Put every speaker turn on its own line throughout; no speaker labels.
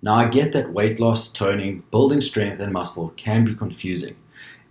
Now, I get that weight loss, toning, building strength and muscle can be confusing.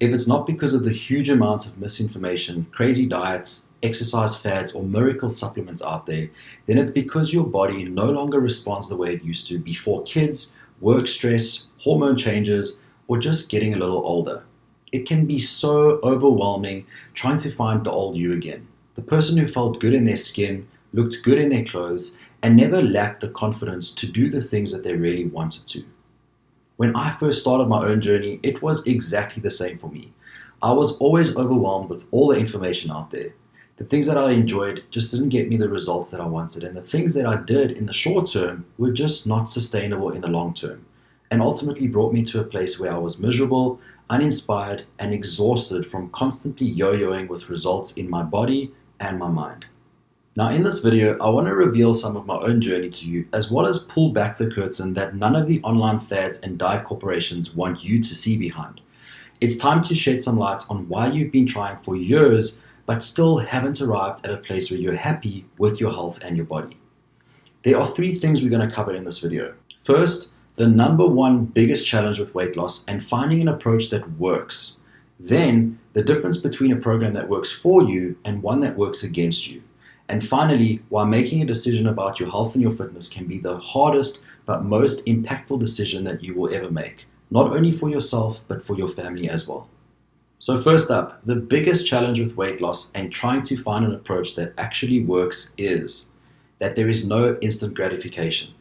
If it's not because of the huge amount of misinformation, crazy diets, exercise fads, or miracle supplements out there, then it's because your body no longer responds the way it used to before kids, work stress, hormone changes, or just getting a little older. It can be so overwhelming trying to find the old you again. The person who felt good in their skin, looked good in their clothes, and never lacked the confidence to do the things that they really wanted to. When I first started my own journey, it was exactly the same for me. I was always overwhelmed with all the information out there. The things that I enjoyed just didn't get me the results that I wanted, and the things that I did in the short term were just not sustainable in the long term, and ultimately brought me to a place where I was miserable, uninspired, and exhausted from constantly yo-yoing with results in my body and my mind. Now in this video, I want to reveal some of my own journey to you, as well as pull back the curtain that none of the online fads and diet corporations want you to see behind. It's time to shed some light on why you've been trying for years, but still haven't arrived at a place where you're happy with your health and your body. There are three things we're going to cover in this video. First, the number one biggest challenge with weight loss and finding an approach that works. Then, the difference between a program that works for you and one that works against you. And finally, why making a decision about your health and your fitness can be the hardest but most impactful decision that you will ever make, not only for yourself, but for your family as well. So first up, the biggest challenge with weight loss and trying to find an approach that actually works is that there is no instant gratification.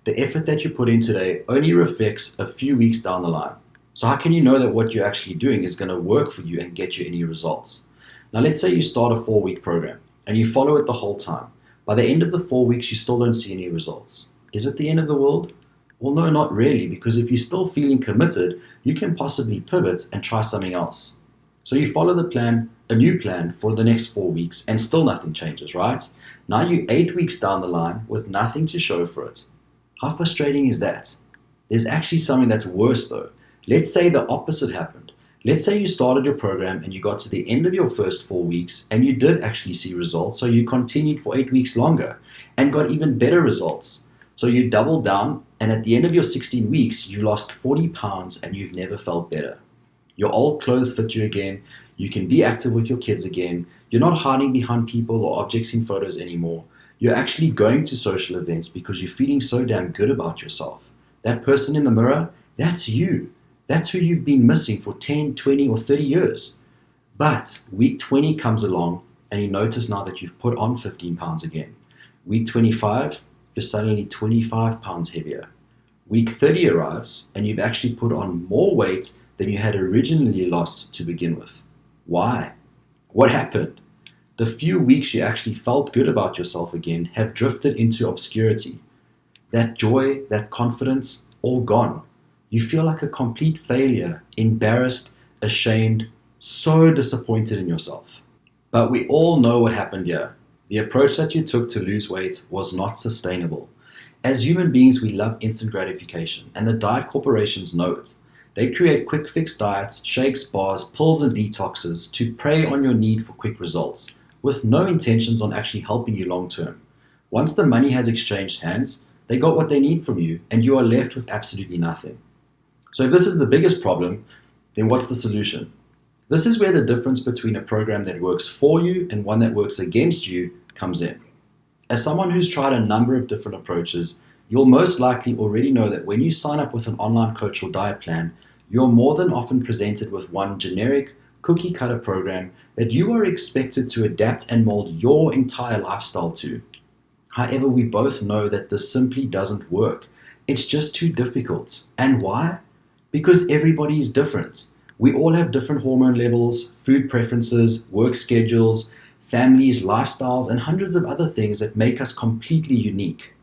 The effort that you put in today only reflects a few weeks down the line. So how can you know that what you're actually doing is going to work for you and get you any results? Now let's say you start a 4-week program and you follow it the whole time. By the end of the 4 weeks, you still don't see any results. Is it the end of the world? Well, no, not really, because if you're still feeling committed, you can possibly pivot and try something else. So you follow the plan, a new plan for the next 4 weeks, and still nothing changes, right? Now you're 8 weeks down the line with nothing to show for it. How frustrating is that? There's actually something that's worse though. Let's say the opposite happened. Let's say you started your program and you got to the end of your first 4 weeks and you did actually see results, so you continued for 8 weeks longer and got even better results. So you doubled down, and at the end of your 16 weeks, you lost 40 pounds and you've never felt better. Your old clothes fit you again, you can be active with your kids again, you're not hiding behind people or objects in photos anymore. You're actually going to social events because you're feeling so damn good about yourself. That person in the mirror, that's you. That's who you've been missing for 10, 20, or 30 years. But week 20 comes along and you notice now that you've put on 15 pounds again. Week 25, you're suddenly 25 pounds heavier. Week 30 arrives and you've actually put on more weight than you had originally lost to begin with. Why? What happened? The few weeks you actually felt good about yourself again have drifted into obscurity. That joy, that confidence, all gone. You feel like a complete failure, embarrassed, ashamed, so disappointed in yourself. But we all know what happened here. The approach that you took to lose weight was not sustainable. As human beings, we love instant gratification, and the diet corporations know it. They create quick fix diets, shakes, bars, pills, and detoxes to prey on your need for quick results, with no intentions on actually helping you long term. Once the money has exchanged hands, they got what they need from you, and you are left with absolutely nothing. So if this is the biggest problem, then what's the solution? This is where the difference between a program that works for you and one that works against you comes in. As someone who's tried a number of different approaches, you'll most likely already know that when you sign up with an online coach or diet plan, you're more than often presented with one generic, cookie-cutter program that you are expected to adapt and mold your entire lifestyle to. However, we both know that this simply doesn't work. It's just too difficult. And why? Because everybody is different. We all have different hormone levels, food preferences, work schedules, families, lifestyles, and hundreds of other things that make us completely unique.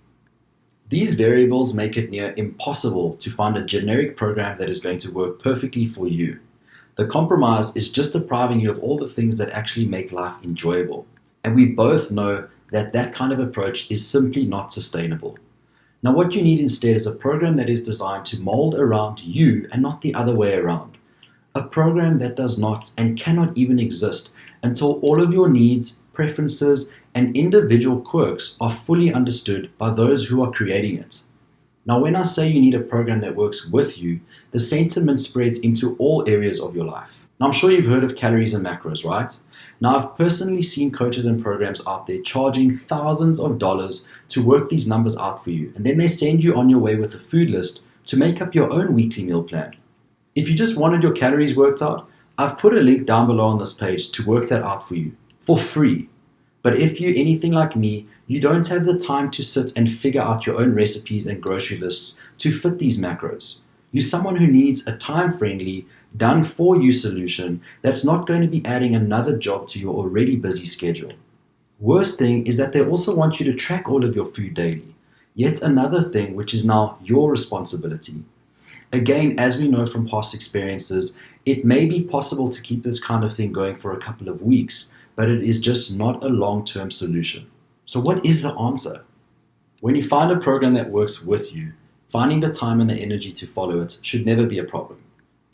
These variables make it near impossible to find a generic program that is going to work perfectly for you. The compromise is just depriving you of all the things that actually make life enjoyable. And we both know that that kind of approach is simply not sustainable. Now, what you need instead is a program that is designed to mold around you and not the other way around. A program that does not and cannot even exist until all of your needs, preferences, and individual quirks are fully understood by those who are creating it. Now, when I say you need a program that works with you, the sentiment spreads into all areas of your life. Now, I'm sure you've heard of calories and macros, right? Now, I've personally seen coaches and programs out there charging thousands of dollars to work these numbers out for you, and then they send you on your way with a food list to make up your own weekly meal plan. If you just wanted your calories worked out, I've put a link down below on this page to work that out for you for free. But if you're anything like me, you don't have the time to sit and figure out your own recipes and grocery lists to fit these macros. You're someone who needs a time-friendly, done-for-you solution that's not going to be adding another job to your already busy schedule. Worst thing is that they also want you to track all of your food daily. Yet another thing which is now your responsibility. Again, as we know from past experiences, it may be possible to keep this kind of thing going for a couple of weeks, but it is just not a long-term solution. So what is the answer? When you find a program that works with you, finding the time and the energy to follow it should never be a problem.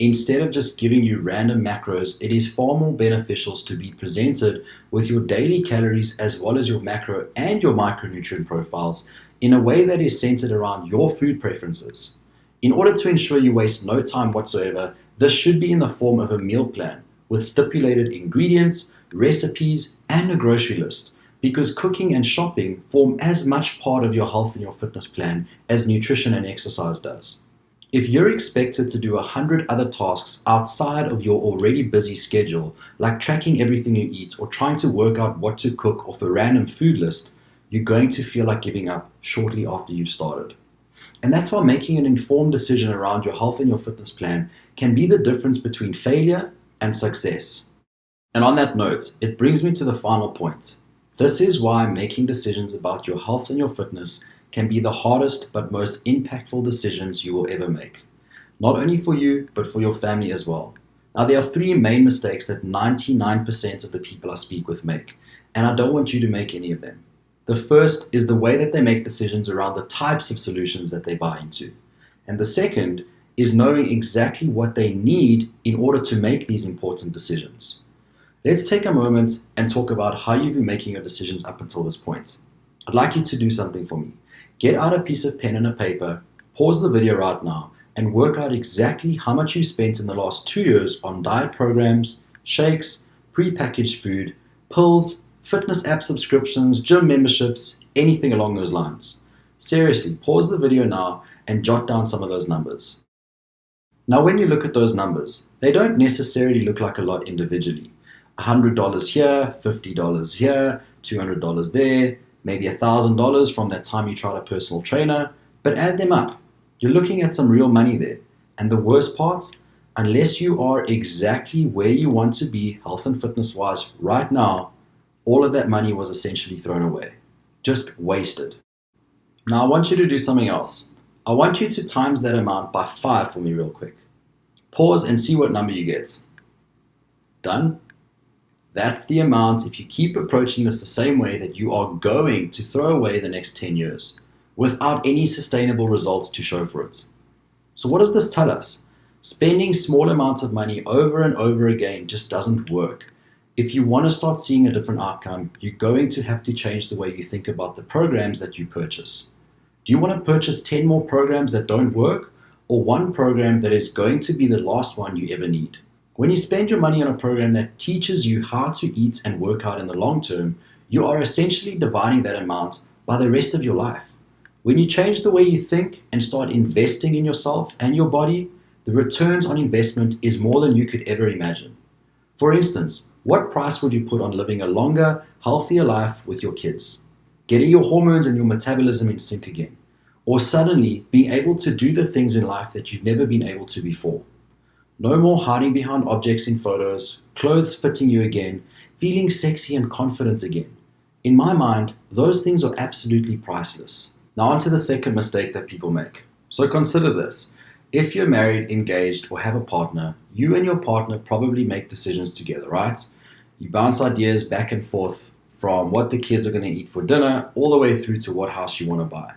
Instead of just giving you random macros, it is far more beneficial to be presented with your daily calories as well as your macro and your micronutrient profiles in a way that is centered around your food preferences. In order to ensure you waste no time whatsoever, this should be in the form of a meal plan with stipulated ingredients, recipes, and a grocery list, because cooking and shopping form as much part of your health and your fitness plan as nutrition and exercise does. If you're expected to do 100 other tasks outside of your already busy schedule, like tracking everything you eat or trying to work out what to cook off a random food list, you're going to feel like giving up shortly after you've started. And that's why making an informed decision around your health and your fitness plan can be the difference between failure and success. And on that note, it brings me to the final point. This is why making decisions about your health and your fitness can be the hardest but most impactful decisions you will ever make. Not only for you, but for your family as well. Now, there are three main mistakes that 99% of the people I speak with make, and I don't want you to make any of them. The first is the way that they make decisions around the types of solutions that they buy into. And the second is knowing exactly what they need in order to make these important decisions. Let's take a moment and talk about how you've been making your decisions up until this point. I'd like you to do something for me. Get out a piece of pen and a paper, pause the video right now, and work out exactly how much you spent in the last 2 years on diet programs, shakes, pre-packaged food, pills, fitness app subscriptions, gym memberships, anything along those lines. Seriously, pause the video now and jot down some of those numbers. Now, when you look at those numbers, they don't necessarily look like a lot individually. $100 here, $50 here, $200 there, maybe $1,000 from that time you tried a personal trainer, but add them up. You're looking at some real money there. And the worst part, unless you are exactly where you want to be health and fitness wise right now, all of that money was essentially thrown away, just wasted. Now I want you to do something else. I want you to times that amount by 5 for me real quick. Pause and see what number you get. Done? That's the amount if you keep approaching this the same way that you are going to throw away the next 10 years without any sustainable results to show for it. So what does this tell us? Spending small amounts of money over and over again just doesn't work. If you want to start seeing a different outcome, you're going to have to change the way you think about the programs that you purchase. Do you want to purchase 10 more programs that don't work, or one program that is going to be the last one you ever need? When you spend your money on a program that teaches you how to eat and work out in the long term, you are essentially dividing that amount by the rest of your life. When you change the way you think and start investing in yourself and your body, the returns on investment is more than you could ever imagine. For instance, what price would you put on living a longer, healthier life with your kids? Getting your hormones and your metabolism in sync again? Or suddenly being able to do the things in life that you've never been able to before? No more hiding behind objects in photos, clothes fitting you again, feeling sexy and confident again. In my mind, those things are absolutely priceless. Now on to the second mistake that people make. So consider this. If you're married, engaged, or have a partner, you and your partner probably make decisions together, right? You bounce ideas back and forth from what the kids are going to eat for dinner all the way through to what house you want to buy.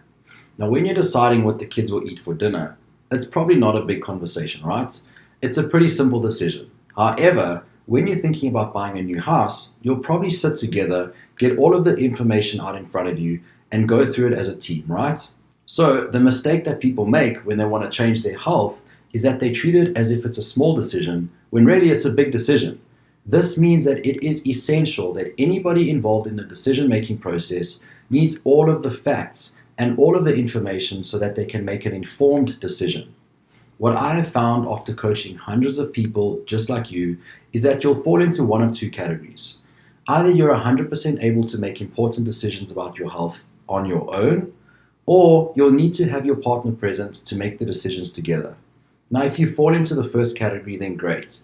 Now, when you're deciding what the kids will eat for dinner, it's probably not a big conversation, right? It's a pretty simple decision. However, when you're thinking about buying a new house, you'll probably sit together, get all of the information out in front of you, and go through it as a team, right? So, the mistake that people make when they want to change their health is that they treat it as if it's a small decision when really it's a big decision. This means that it is essential that anybody involved in the decision making process needs all of the facts and all of the information so that they can make an informed decision. What I have found after coaching hundreds of people just like you is that you'll fall into one of two categories. Either you're 100% able to make important decisions about your health on your own, or you'll need to have your partner present to make the decisions together. Now, if you fall into the first category, then great.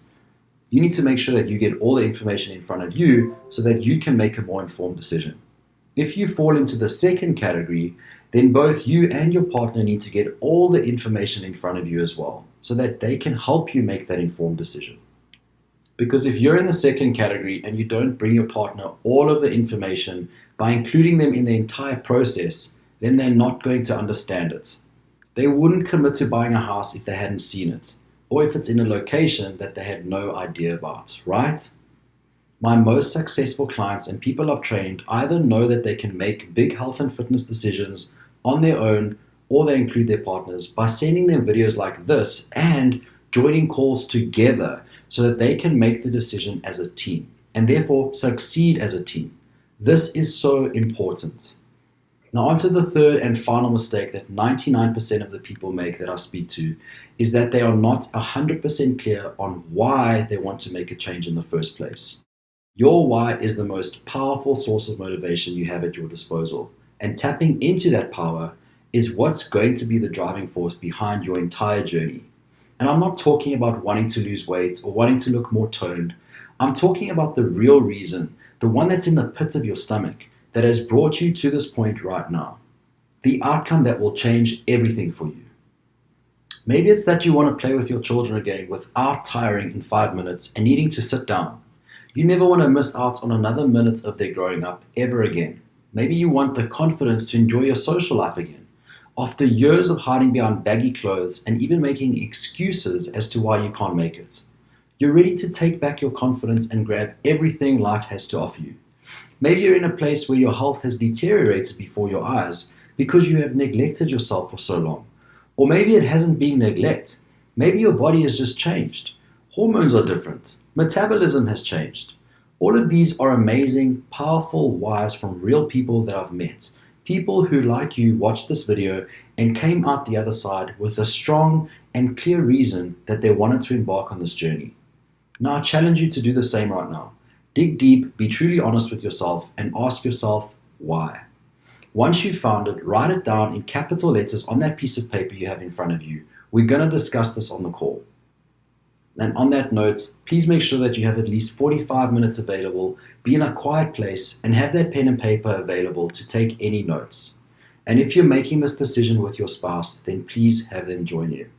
You need to make sure that you get all the information in front of you so that you can make a more informed decision. If you fall into the second category, then both you and your partner need to get all the information in front of you as well, so that they can help you make that informed decision. Because if you're in the second category and you don't bring your partner all of the information by including them in the entire process, then they're not going to understand it. They wouldn't commit to buying a house if they hadn't seen it, or if it's in a location that they had no idea about, right? My most successful clients and people I've trained either know that they can make big health and fitness decisions on their own, or they include their partners by sending them videos like this and joining calls together so that they can make the decision as a team and therefore succeed as a team. This is so important. Now, on to the third and final mistake that 99% of the people make that I speak to is that they are not 100% clear on why they want to make a change in the first place. Your why is the most powerful source of motivation you have at your disposal, and tapping into that power is what's going to be the driving force behind your entire journey. And I'm not talking about wanting to lose weight or wanting to look more toned. I'm talking about the real reason, the one that's in the pit of your stomach, that has brought you to this point right now. The outcome that will change everything for you. Maybe it's that you want to play with your children again without tiring in 5 minutes and needing to sit down. You never want to miss out on another minute of their growing up ever again. Maybe you want the confidence to enjoy your social life again. After years of hiding behind baggy clothes and even making excuses as to why you can't make it, you're ready to take back your confidence and grab everything life has to offer you. Maybe you're in a place where your health has deteriorated before your eyes because you have neglected yourself for so long. Or maybe it hasn't been neglect. Maybe your body has just changed. Hormones are different. Metabolism has changed. All of these are amazing, powerful whys from real people that I've met. People who, like you, watched this video and came out the other side with a strong and clear reason that they wanted to embark on this journey. Now I challenge you to do the same right now. Dig deep, be truly honest with yourself, and ask yourself why. Once you've found it, write it down in capital letters on that piece of paper you have in front of you. We're going to discuss this on the call. And on that note, please make sure that you have at least 45 minutes available, be in a quiet place, and have that pen and paper available to take any notes. And if you're making this decision with your spouse, then please have them join you.